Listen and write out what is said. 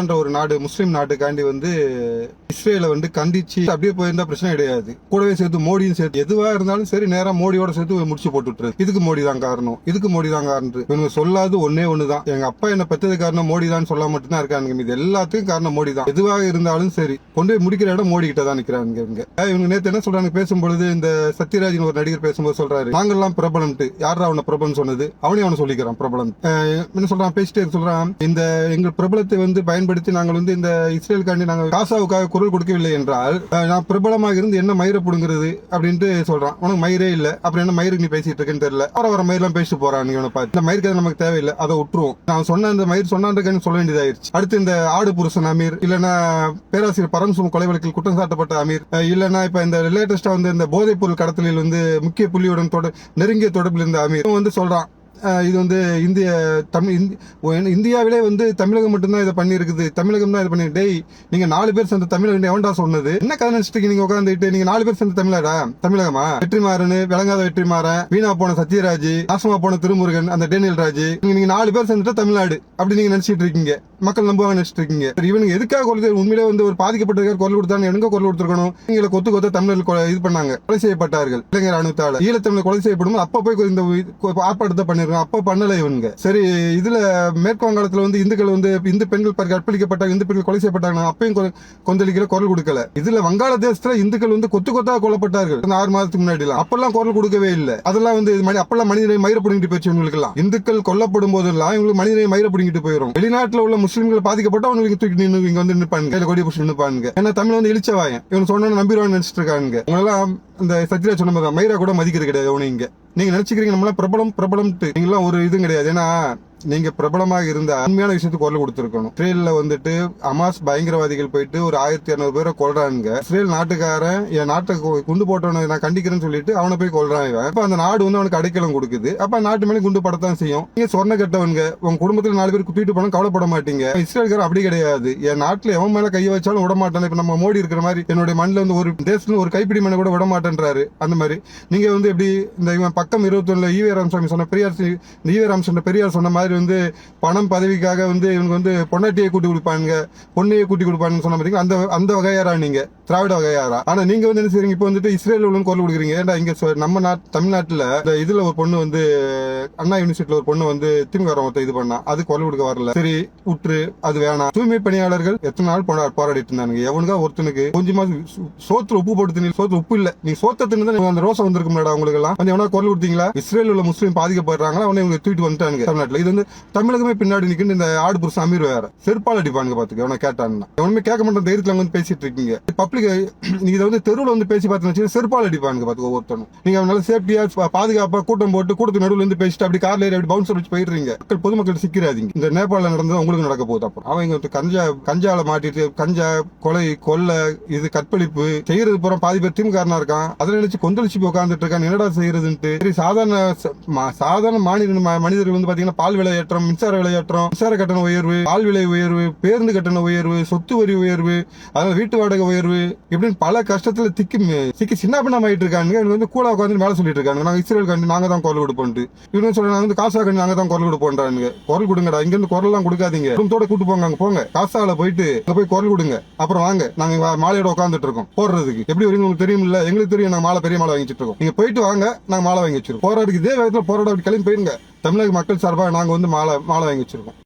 என்ற ஒரு நாடு முஸ்லீம் நாட்டுக்காண்டி இஸ்ரேலை கண்டிச்சு அப்படியே போயிருந்தா பிரச்சனை கிடையாது. கூடவே சேர்த்து மோடியும் சேர்த்து எதுவா இருந்தாலும் சரி நேரா மோடியோட சேர்த்து முடிச்சு போட்டு இதுக்கு மோடி தான் காரணம், இதுக்கு மோடி தான் காரணம். இவங்க சொல்லாது ஒன்னே ஒண்ணுதான், எங்க அப்பா என்ன பெற்றது காரணம் மோடி தான் சொல்ல மட்டும்தான் இருக்காங்க. இது எல்லாத்துக்கும் காரணம் மோடி தான். எதுவாக இருந்தாலும் சரி கொண்டு போய் முடிக்கிற இடம் மோடி கிட்ட தான் நிக்கிறாங்க. இவங்க நேத்து என்ன சொல்றாங்க பேசும்பொழுது, இந்த சத்யராஜ் ஒரு நடிகர் பேசும்போது சொல்றாரு, நாங்கெல்லாம் பிரபலம். யாரா அவனை பிரபலம் சொன்னது? அவனை சொல்லிக்கிறான் பிரபலம். என்ன சொல்றான், பேசிட்டே சொல்றான், இந்த எங்கள் பிரபலத்தை பயன்படுத்தி நாங்கள் இந்த இஸ்ரேலுக்காண்டி நாங்கள் காசாவுக்காக குரல் கொடுக்கவில்லை என்றால் நான் பிரபலமாக இருந்து என்ன மயிரை புடுங்கிறது அப்படின்ட்டு சொல்றான். உனக்கு மயிரே இல்ல, அப்புறம் என்ன மயிருக்கு நீ பேசிட்டு இருக்கேன்னு தெரியல. வர மயிரெல்லாம் பேசிட்டு போறான். இவனை பார்த்து இந்த மயிருக்கு நமக்கு தேவையில்லை, அதை விட்டுருவோம். நான் சொன்ன அந்த மயிர் சொன்னான்னு சொல்ல வேண்டியதாயிருச்சு. அடுத்து இந்த ஆடு புருஷன் அமீர், இல்லன்னா பேராசிரியர் பரம்சும் கொலை வழக்கில் குற்றம் சாட்டப்பட்ட அமீர், இல்லன்னா இப்ப இந்த லேட்டஸ்டா இந்த போதைப் பொருள் கடத்தலில் முக்கிய புள்ளியுடன் நெருங்கிய தொடர்பில் இருந்த அமீர் சொல்றான், இது இந்தியாவிலே தமிழகம் மட்டும்தான் இதை பண்ணி இருக்குது, தமிழகம் தான் இதை பண்ணி. டேய், நீங்க 4 பேர் சேர்ந்த தமிழகம் எவன்டா சொன்னது? என்ன கதை நினைச்சிட்டு நீங்க உட்காந்துட்டு நீங்க 4 பேர் சேர்ந்த தமிழகமா? வெற்றிமாறன், விளங்காத வெற்றிமாறன், வீணா போன சத்யராஜ், நாசமா போன திருமுருகன், அந்த டேனியல் ராஜ், நீங்க 4 பேர் சேர்ந்துட்டா தமிழ்நாடு அப்படி நீங்க நினைச்சிட்டு இருக்கீங்க. மக்கள் நம்புவாங்க நினைச்சிட்டு இருக்கீங்க. இவனுக்கு எதுக்காக உண்மையிலே ஒரு பாதிக்கப்பட்டதுக்காக குரல் கொடுத்தாங்க. எனக்கு குரல் கொடுத்துருக்கணும். நீங்களை கொத்த தமிழர்கள் இது பண்ணாங்க, கொலை செய்யப்பட்டார்கள். இளைஞர் ராணுவத்தால ஈழத்தமிழ் கொலை செய்யப்படும் அப்ப போய் இந்த ஆர்ப்பாட்டத்தை பண்ணி அப்ப பண்ணல இவங்க. சரி, இதுல மேற்கு வங்காளத்துல இந்துக்கள் இந்து பெண்கள் கற்பழிக்கப்பட்டாங்க, இந்து பெண்கள் கொலை செய்யப்பட்டாங்க, அப்பயும் கொந்தளிக்கல, குரல் கொடுக்கல. இதுல வங்காளதேசத்துல இந்துக்கள் கொத்தா கொல்லப்பட்டார்கள் 6 மாதத்துக்கு முன்னாடி. அப்பெல்லாம் குரல் கொடுக்கவே இல்லை. அதெல்லாம் அப்பெல்லாம் மனிதனை மயிர பிடிங்கிட்டு போயிடுச்சு. இவங்களுக்கு எல்லாம் இந்துக்கள் கொல்லப்படும் போதெல்லாம் இவங்களுக்கு மனிதனை மயிர பிடிங்கிட்டு போயிடும். வெளிநாட்டுல உள்ள முஸ்லிம்கள் பாதிக்கப்பட்டா அவங்களுக்கு தூக்கி நின்று இங்க நிற்பாங்க, கையில கொடி பிடிச்சி நிற்பாங்க. ஏன்னா தமிழ் இழிச்சவாயன், இவங்க சொன்ன நம்பிடுவான்னு நினைச்சிட்டு இருக்காங்க. உங்களெல்லாம் இந்த சத்யராஜ் சொன்ன மாதிரி மயிரா கூட மதிக்கிறது கிடையாது. அவனு நீங்க நினைச்சுக்கிறீங்க நம்மளா பிரபலம் நீங்களாம் ஒரு இது கிடையாது. ஏன்னா நீங்க பிரபலமாக இருந்தா உண்மையான விஷயத்துக்கு குரல் கொடுத்திருக்கணும். இஸ்ரேல்ல அமாஸ் பயங்கரவாதிகள் போயிட்டு ஒரு 1200 பேரை கொல்றாங்க. இஸ்ரேல் நாட்டுக்காரன் என் நாட்டை குண்டு போட்டவனை நான் கண்டிக்கிறேன்னு சொல்லிட்டு அவனை போய் கொல்றான். இப்ப அந்த நாடு அவனுக்கு அடைக்கலம் கொடுக்குது. அப்ப நாட்டு மேலே குண்டு படத்தான் செய்யும். நீங்க சொன்ன கட்டவங்க உங்க குடும்பத்துல 4 பேர் குத்திட்டு போனா கவலைப்பட மாட்டீங்க. இஸ்ரேல்காரன் அப்படி கிடையாது. என் நாட்டுல எவன் மேல கையை வச்சாலும் விட மாட்டான். இப்ப நம்ம மோடி இருக்கிற மாதிரி என்னுடைய மண்ணில் ஒரு தேசத்துல ஒரு கைப்பிடி மண்ணை கூட விட மாட்டேன்றாரு. அந்த மாதிரி நீங்க எப்படி இந்த பக்கம் 21 ஈவே ராமசாமி சொன்ன பெரியார் சொன்ன மாதிரி பணம் பதவிக்காக இவங்க பொன்னாட்டியை கூட்டி கொடுப்பாங்க, பொண்ணையை கூட்டி கொடுப்பாங்க சொன்ன மாதிரி அந்த வகையாரா நீங்க திராவிட வகையாரா? ஆனா நீங்க என்ன செய்றீங்க, இப்ப இஸ்ரேல் உள்ள குரல் கொடுக்குறீங்க. ஏன்டா இங்க நம்ம தமிழ்நாட்டுல இதுல ஒரு பொண்ணு அண்ணா யூனிவர்சிட்டியில ஒரு பொண்ணு திமுக இது பண்ணா, அது குரல் கொடுக்க வரல. சரி விட்டுரு, அது வேணாம். தூய்மை பணியாளர்கள் எத்தனை நாள் போராடிட்டு இருந்தாங்க. எவனுக்கா ஒருத்தனுக்கு கொஞ்சமா சோத்துல உப்பு போட்டு தின்னு, சோத்துல உப்பு இல்ல, நீங்க சோத்த தின்னு அந்த ரோசம் வந்திருக்கும் உங்களுக்கு எல்லாம் எவனா குரல் கொடுத்தீங்களா? இஸ்ரேல் உள்ள முஸ்லீம் பாதிக்கப்படுறாங்களா, அவனை இவங்க தூக்கிட்டு வந்துட்டாங்க தமிழ்நாட்டுல. இது தமிழகமே பின்னாடி நிக்கிட்டு இந்த ஆடு புருஷன் அமீர் வேற செருப்பால் அடிப்பாங்க பாத்துக்க. எவனை கேட்டான்னா எவனுமே கேட்க மாட்டேன் தைரியத்துல பேசிட்டு இருக்கீங்க. பப்ளிக் நீங்க தெருவில் பேசி பார்த்து செருப்பால் அடிப்பாங்க பாத்துக்க ஒவ்வொருத்தனும். நீங்க அவனால சேஃப்டியா பாதுகாப்பா கூட்டம் போட்டு கூட்டத்து நடுவில் பேசிட்டு அப்படி கார்ல ஏறி அப்படி பவுன்சர் வச்சு போயிடுறீங்க. பொதுமக்கள் சிக்கிறாதீங்க. இந்த நேபாள நடந்தது உங்களுக்கு நடக்க போகுது. அப்புறம் அவங்க கஞ்சால மாட்டிட்டு கஞ்சா கொலை கொள்ளை இது கற்பழிப்பு செய்யறது புறம் பாதி பேர் திமுகாரனா இருக்கான். அதை நினைச்சு கொந்தளிச்சு உட்கார்ந்துட்டு இருக்கான். என்னடா செய்யறதுன்ட்டு. சரி, சாதாரண மனிதர்கள் பாத்தீங்கன்னா பால் விலையேற்றம், மின்சார விலையேற்றம், மின்சார கட்டண உயர்வு, பால் விலை உயர்வு, பேருந்து கட்டண உயர்வு, சொத்து வரி உயர்வு, அதாவது வீட்டு வாடகை உயர்வு, இப்படின்னு பல கஷ்டத்துல சிக்கி சின்ன பின்னம் ஆயிட்டு இருக்காங்க. இவங்க கூட உட்காந்து வேலை சொல்லிட்டு இருக்காங்க. நாங்க இஸ்ரேல் கண்டி நாங்க தான் குரல் கொடுப்போம். இவங்க சொல்றாங்க காசா கண்டி நாங்க தான் குரல் கொடுப்போன்றாங்க. குரல் கொடுங்கடா, இங்க இருந்து குரல் எல்லாம் கொடுக்காதீங்க, குடும்பத்தோட கூட்டு போங்க. அங்க போங்க, காசால போயிட்டு போய் குரல் கொடுங்க. அப்புறம் வாங்க, நாங்க மாலையோட உட்காந்துட்டு இருக்கோம் போடுறதுக்கு. எப்படி வரீங்க உங்களுக்கு தெரியும் இல்ல? எங்களுக்கு தெரியும். நாங்க மாலை பெரிய மாலை வாங்கிட்டு இருக்கோம். நீங்க போயிட்டு வாங்க, நாங்க மாலை வாங்கி வச்சிருக்கோம். போராடுக்கு இதே வேகத்துல போராட கிளம்பி போயிருங்க. தமிழக மக்கள் சார்பாக நாங்க மாலை வாங்கி வச்சிருக்கோம்.